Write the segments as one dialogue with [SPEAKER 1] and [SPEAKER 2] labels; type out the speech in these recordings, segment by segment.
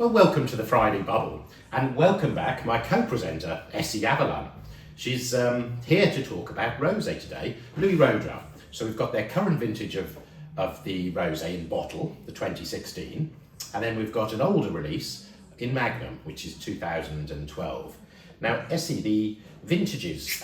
[SPEAKER 1] Well, welcome to the Friday Bubble, and welcome back my co-presenter, Essi Avellan. She's here to talk about Rosé today, Louis Roederer. So we've got their current vintage of the Rosé in bottle, the 2016, and then we've got an older release in Magnum, which is 2012. Now, Essi, the vintages,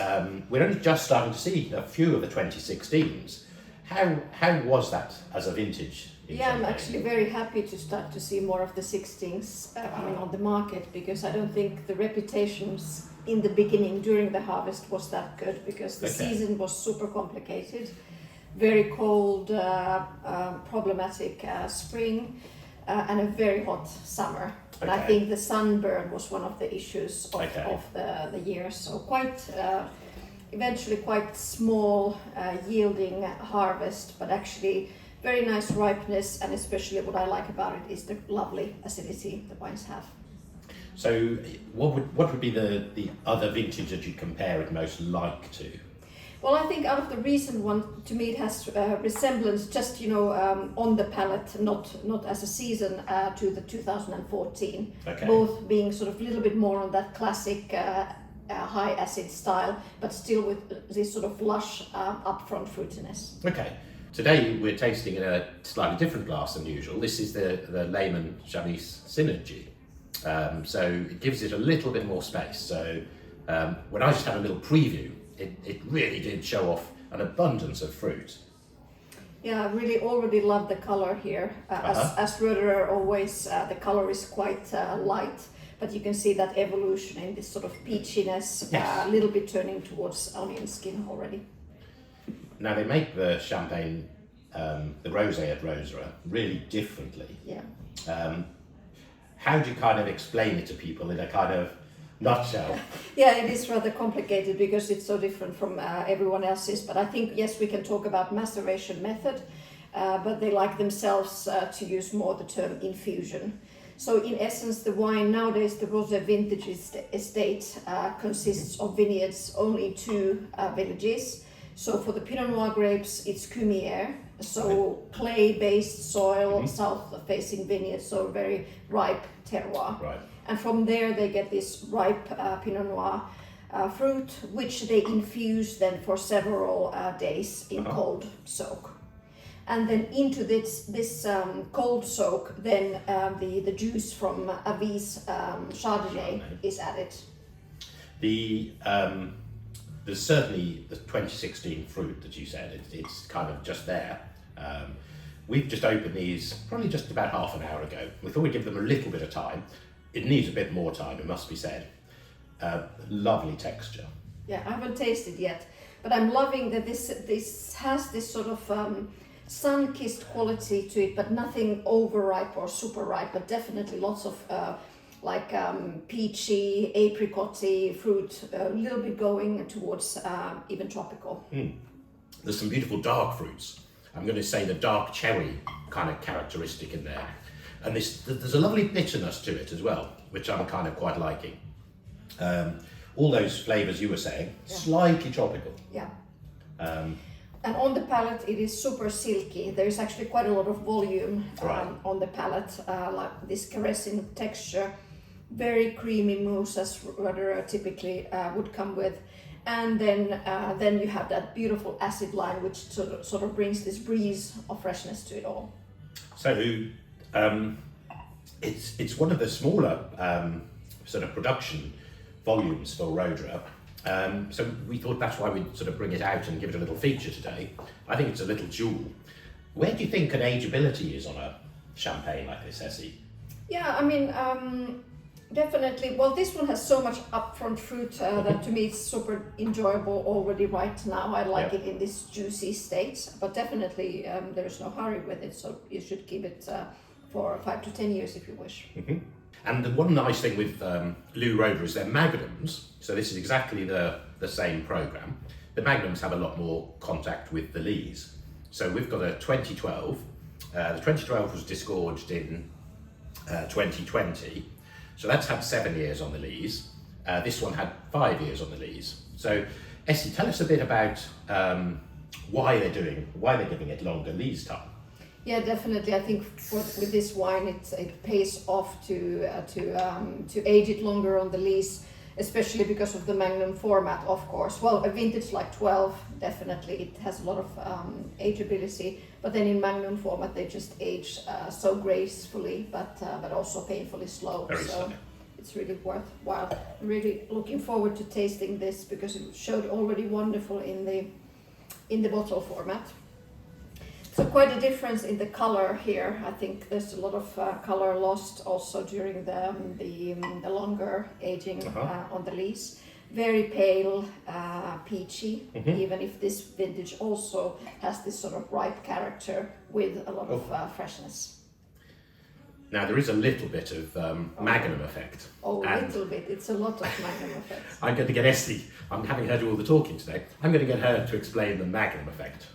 [SPEAKER 1] we're only just starting to see a few of the 2016s. How was that as a vintage?
[SPEAKER 2] Yeah, I'm actually very happy to start to see more of the 16s coming on the market, because I don't think the reputations in the beginning during the harvest was that good, because the season was super complicated, very cold, problematic spring, and a very hot summer. And I think the sunburn was one of the issues of the year. So eventually quite small yielding harvest, but actually very nice ripeness, and especially what I like about it is the lovely acidity the wines have.
[SPEAKER 1] So what would be the other vintage that you compare it most like to?
[SPEAKER 2] Well, I think out of the recent one, to me it has resemblance just, on the palate, not as a season, to the 2014. Both being sort of a little bit more on that classic high acid style, but still with this sort of lush upfront fruitiness.
[SPEAKER 1] Okay. Today we're tasting in a slightly different glass than usual. This is the Lehmann Chardonnay Synergy. So it gives it a little bit more space. So when I just had a little preview, it really did show off an abundance of fruit.
[SPEAKER 2] Yeah, I really already love the color here. As Roederer always, the color is quite light, but you can see that evolution in this sort of peachiness, a little bit turning towards onion skin already.
[SPEAKER 1] Now they make the champagne, the Rosé at Roederer, really differently.
[SPEAKER 2] Yeah.
[SPEAKER 1] How do you kind of explain it to people in a kind of nutshell?
[SPEAKER 2] Yeah, it is rather complicated because it's so different from everyone else's. But I think, yes, we can talk about maceration method, but they like themselves to use more the term infusion. So in essence, the wine nowadays, the Rosé vintage estate consists of vineyards, only two villages. So for the Pinot Noir grapes, it's Cumieres, so clay-based soil, south-facing vineyards, so very ripe terroir.
[SPEAKER 1] Right.
[SPEAKER 2] And from there they get this ripe Pinot Noir fruit, which they infuse then for several days in cold soak. And then into this cold soak, then the juice from Avis Chardonnay is added.
[SPEAKER 1] There's certainly the 2016 fruit that you said, it's kind of just there. We've just opened these probably just about half an hour ago. We thought we'd give them a little bit of time. It needs a bit more time, it must be said. Lovely texture.
[SPEAKER 2] Yeah, I haven't tasted yet, but I'm loving that this has this sort of sun-kissed quality to it, but nothing overripe or super ripe, but definitely lots of peachy, apricot-y fruit, a little bit going towards even tropical.
[SPEAKER 1] There's some beautiful dark fruits. I'm going to say the dark cherry kind of characteristic in there. And there's a lovely bitterness to it as well, which I'm kind of quite liking. All those flavours you were saying, slightly tropical.
[SPEAKER 2] Yeah. And on the palate, it is super silky. There is actually quite a lot of volume on the palate, like this caressing texture. Very creamy mousse, as Roederer typically would come with, and then you have that beautiful acid line, which sort of brings this breeze of freshness to it all.
[SPEAKER 1] So it's one of the smaller sort of production volumes for Roederer. So we thought that's why we'd sort of bring it out and give it a little feature today. I think it's a little jewel. Where do you think an ageability is on a champagne like this, Essi?
[SPEAKER 2] Yeah, I mean, definitely. Well, this one has so much upfront fruit that to me it's super enjoyable already right now. I like it in this juicy state, but definitely there is no hurry with it, so you should keep it for 5 to 10 years if you wish.
[SPEAKER 1] Mm-hmm. And the one nice thing with Louis Roederer is they're Magnums, so this is exactly the same program. The Magnums have a lot more contact with the lees. So we've got a 2012. The 2012 was disgorged in 2020. So that's had 7 years on the lees. This one had 5 years on the lees. So Essi, tell us a bit about why they're giving it longer lees time.
[SPEAKER 2] Yeah, definitely. I think with this wine, it pays off to age it longer on the lees, especially because of the Magnum format, of course. Well, a vintage like 12, definitely, it has a lot of ageability. But then in Magnum format, they just age so gracefully, but also painfully slow.
[SPEAKER 1] Very slow.
[SPEAKER 2] It's really worthwhile. I'm really looking forward to tasting this because it showed already wonderful in the bottle format. So quite a difference in the color here. I think there's a lot of color lost also during the longer aging on the lees. Very pale, peachy, even if this vintage also has this sort of ripe character with a lot of freshness.
[SPEAKER 1] Now there is a little bit of Magnum effect.
[SPEAKER 2] Oh, a little bit. It's a lot of Magnum effect.
[SPEAKER 1] I'm going to get Essi, I'm having her do all the talking today, I'm going to get her to explain the Magnum effect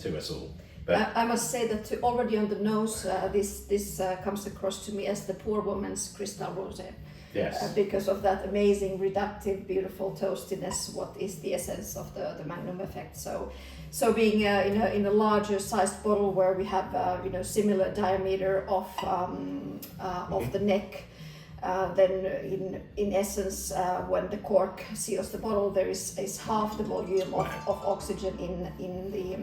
[SPEAKER 1] to us all. But
[SPEAKER 2] I must say that already on the nose, this comes across to me as the poor woman's crystal rosé.
[SPEAKER 1] yes,
[SPEAKER 2] Because of that amazing, reductive, beautiful toastiness, what is the essence of the Magnum effect. So being in a larger sized bottle where we have similar diameter of the neck, then in essence when the cork seals the bottle, there is half the volume of oxygen in the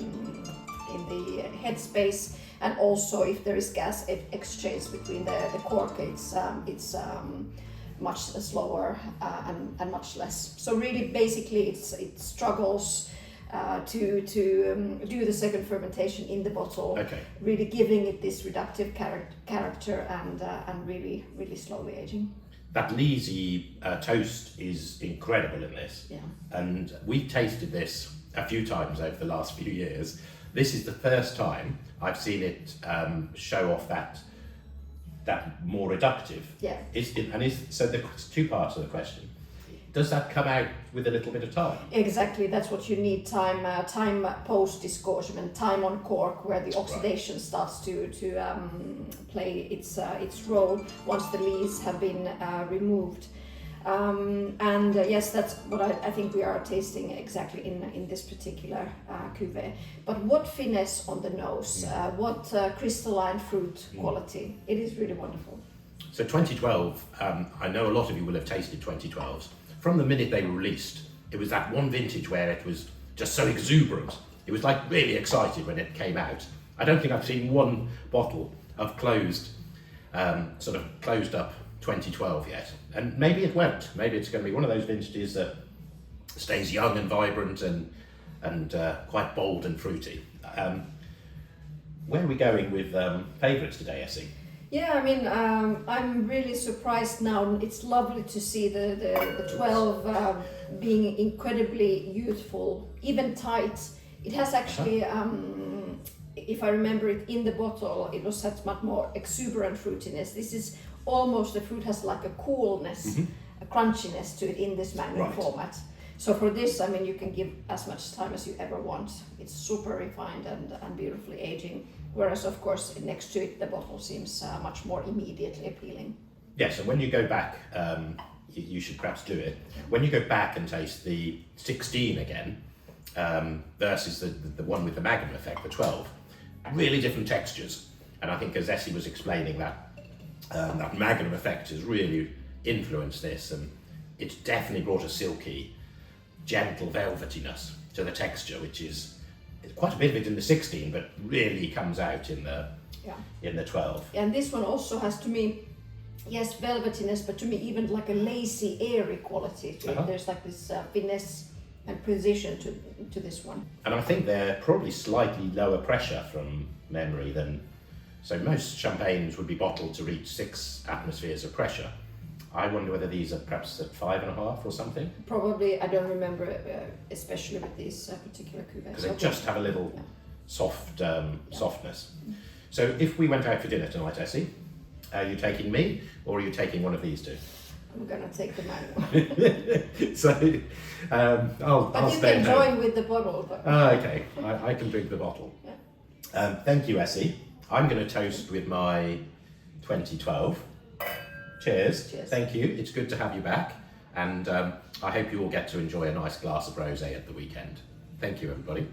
[SPEAKER 2] headspace, and also if there is gas exchange between the cork, it's much slower and much less. So really, basically, it struggles to do the second fermentation in the bottle, really giving it this reductive character and really slowly aging.
[SPEAKER 1] that leesy toast is incredible in this.
[SPEAKER 2] Yeah.
[SPEAKER 1] And we've tasted this a few times over the last few years. This is the first time I've seen it show off that more reductive.
[SPEAKER 2] Yeah.
[SPEAKER 1] So there's two parts of the question. Does that come out with a little bit of time?
[SPEAKER 2] Exactly, that's what you need, time post disgorgement, time on cork, where the oxidation starts to play its role once the lees have been removed. Yes, that's what I think we are tasting exactly in this particular cuvée. But what finesse on the nose, what crystalline fruit quality. It is really wonderful.
[SPEAKER 1] So 2012, I know a lot of you will have tasted 2012s. From the minute they were released, it was that one vintage where it was just so exuberant. It was like really excited when it came out. I don't think I've seen one bottle of closed up 2012 yet. And maybe it won't. Maybe it's going to be one of those vintages that stays young and vibrant and quite bold and fruity. Where are we going with favourites today, Essi?
[SPEAKER 2] Yeah, I mean, I'm really surprised now. It's lovely to see the 12 being incredibly youthful, even tight. It has actually, if I remember it in the bottle, it was such much more exuberant fruitiness. This is almost, the fruit has like a coolness, a crunchiness to it in this Magnum format. So for this, I mean, you can give as much time as you ever want. It's super refined and beautifully aging. Whereas, of course, next to it, the bottle seems much more immediately appealing.
[SPEAKER 1] Yes, and when you go back, you should perhaps do it. When you go back and taste the 16 again, versus the one with the Magnum effect, the 12, really different textures. And I think as Essi was explaining, that Magnum effect has really influenced this, and it's definitely brought a silky, gentle velvetiness to the texture, which is quite a bit of it in the 16, but really comes out in the 12.
[SPEAKER 2] And this one also has, to me, yes, velvetiness, but to me even like a lacy, airy quality to it. There's like this finesse and precision to this one.
[SPEAKER 1] And I think they're probably slightly lower pressure from memory than, so most champagnes would be bottled to reach 6 atmospheres of pressure. I wonder whether these are perhaps at 5.5 or something.
[SPEAKER 2] Probably, I don't remember, especially with these particular cuvées.
[SPEAKER 1] Because they just have a little softness. So if we went out for dinner tonight, Essi, are you taking me or are you taking one of these two?
[SPEAKER 2] I'm gonna take the Magnum.
[SPEAKER 1] So I'll stay
[SPEAKER 2] you can join with the bottle. But...
[SPEAKER 1] okay, I can drink the bottle. Yeah. Thank you, Essi. I'm going to toast with my 2012. Cheers.
[SPEAKER 2] Cheers.
[SPEAKER 1] Thank you. It's good to have you back, and I hope you all get to enjoy a nice glass of rosé at the weekend. Thank you, everybody.